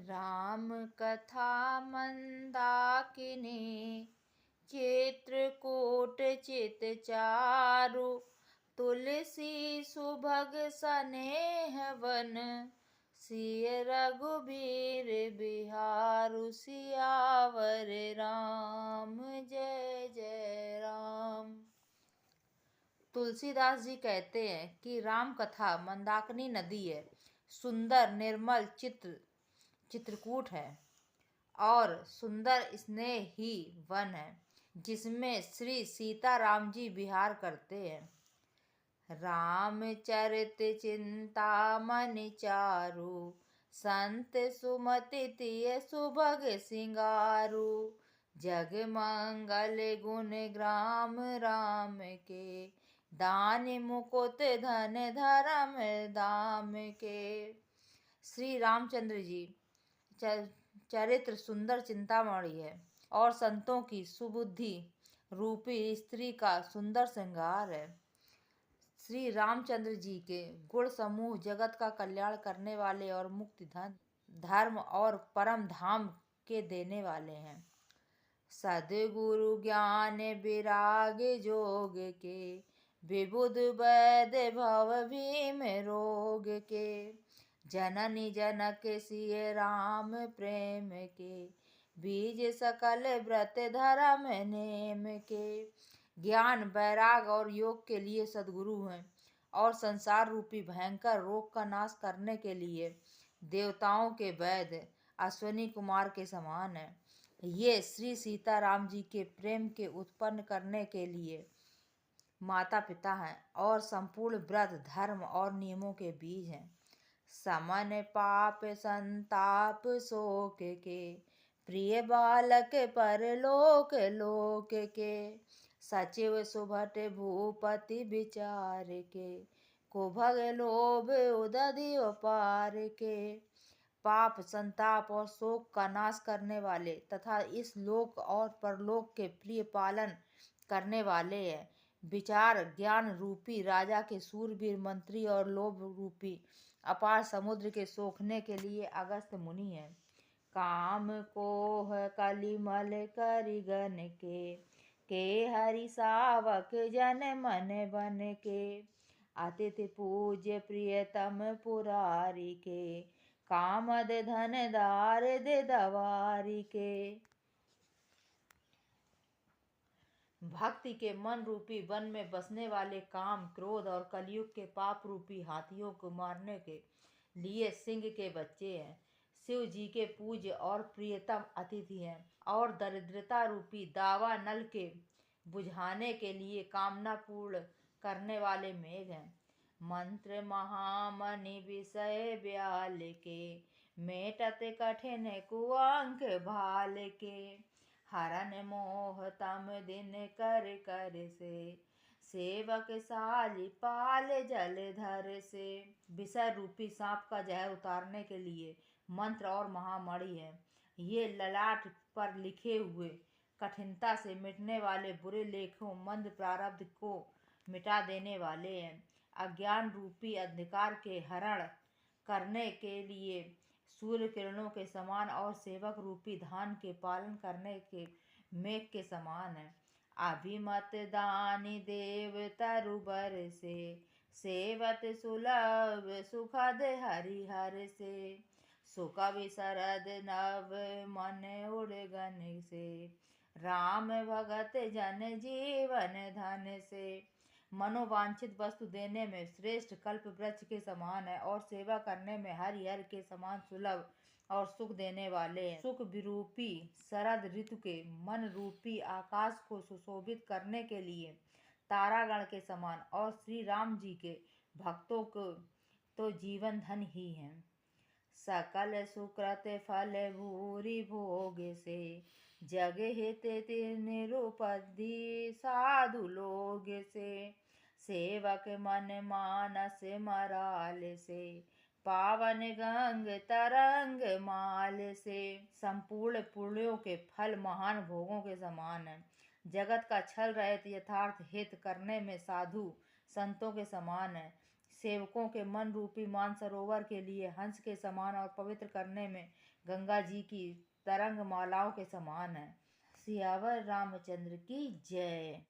राम कथा मंदाकिनी चित्रकूट चित चारु। तुलसी सुभग सनेह वन सिय रघुबीर बिहारु। सियावर राम जय जय राम। तुलसीदास जी कहते हैं कि राम कथा मंदाकिनी नदी है, सुंदर निर्मल चित्रकूट है और सुंदर स्नेही वन है जिसमें श्री सीता राम जी विहार करते हैं। रामचरित चिंतामणि चारु संत सुमति तिय सुभग सिंगारु। जग मंगल गुण ग्राम राम के दान मुकुट धन धर्म धाम के। श्री रामचंद्र जी चरित्र सुंदर चिंतामणि है और संतों की सुबुद्धि रूपी स्त्री का सुंदर श्रृंगार है। श्री रामचंद्र जी के गुण समूह जगत का कल्याण करने वाले और मुक्ति धर्म और परम धाम के देने वाले हैं। सद्गुरु ज्ञान विराग जोग के विबुध वैद्य भव भीम रोग के। जननी जनक सिय राम प्रेम के बीज सकल व्रत धर्म नेम के। ज्ञान वैराग और योग के लिए सद्गुरु हैं और संसार रूपी भयंकर रोग का नाश करने के लिए देवताओं के वैद्य अश्विनी कुमार के समान है। ये श्री सीता राम जी के प्रेम के उत्पन्न करने के लिए माता पिता हैं और संपूर्ण व्रत धर्म और नियमों के बीज हैं। समन पाप संताप शोक के प्रिय बालक परलोक लोक के। सचिव सुभट भूपति विचार के कुभग लोभ उदधि पार के। पाप संताप और शोक का नाश करने वाले तथा इस लोक और परलोक के प्रिय पालन करने वाले हैं। विचार ज्ञान रूपी राजा के सूरवीर मंत्री और लोभ रूपी अपार समुद्र के सोखने के लिए अगस्त मुनि है। काम कोह कलिमल करिगन के हरि सावक जन मन बन के। अतिथि पूज्य प्रियतम पुरारी के कामद धन दारिद दवारी के। भक्ति के मन रूपी वन में बसने वाले काम क्रोध और कलयुग के पाप रूपी हाथियों को मारने के लिए सिंह के बच्चे हैं। शिव जी के पूज्य और प्रियतम अतिथि हैं और दरिद्रता रूपी दावा नल के बुझाने के लिए कामना पूर्ण करने वाले मेघ हैं। मंत्र महामणि विषय ब्याल के मेटत कठिन कुअंक भाल के। हरन मोह तम दिन कर कर से सेवक साली पाल जलधर से। विषय रूपी सांप का जहर उतारने के लिए मंत्र और महामणि है। ये ललाट पर लिखे हुए कठिनता से मिटने वाले बुरे लेखों मंद प्रारब्ध को मिटा देने वाले हैं। अज्ञान रूपी अंधकार के हरण करने के लिए सूर्य किरणों के समान और सेवक रूपी धान के पालन करने के मेघ के समान है। अभिमत दानी देव तरुबर से सेवत सुलभ सुखद हरिहर से। सुकवि शरद नव मन उड़गन से राम भगत जन जीवन धन से। मनोवांछित वस्तु देने में श्रेष्ठ कल्प वृक्ष के समान है और सेवा करने में हरिहर के समान सुलभ और सुख देने वाले हैं। सुख विरूपी शरद ऋतु के मन रूपी आकाश को सुशोभित करने के लिए तारागण के समान और श्री राम जी के भक्तों को तो जीवन धन ही है। सकल सुकृत फल भूरि भोग से जग हित निरुपधि साधु लोग से। सेवक मन मानस मराल से पावन गंग तरंग माल से। संपूर्ण पुण्यों के फल महान भोगों के समान है। जगत का छल रहित यथार्थ हित करने में साधु संतों के समान है। सेवकों के मन रूपी मानसरोवर के लिए हंस के समान और पवित्र करने में गंगा जी की तरंग मालाओं के समान है। सियावर रामचंद्र की जय।